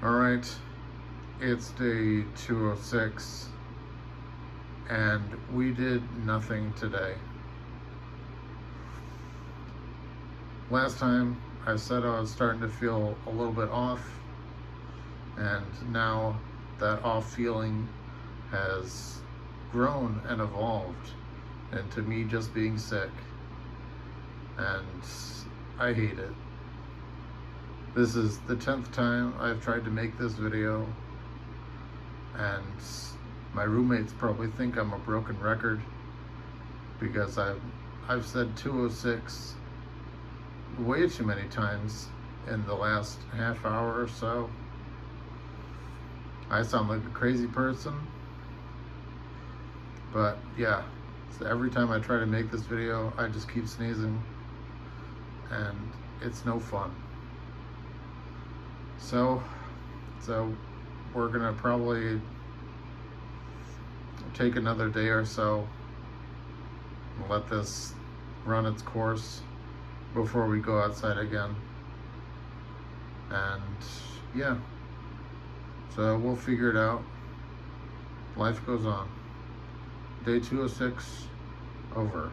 Alright, it's day 206, and we did nothing today. Last time I said I was starting to feel a little bit off, and now that off feeling has grown and evolved into me just being sick, and I hate it. This is the 10th time I've tried to make this video, and my roommates probably think I'm a broken record because I've said 206 way too many times in the last half hour or so. I sound like a crazy person, but yeah, so every time I try to make this video, I just keep sneezing, and it's no fun. So we're gonna probably take another day or so and let this run its course before we go outside again. And yeah, so we'll figure it out. Life goes on. Day 206 over.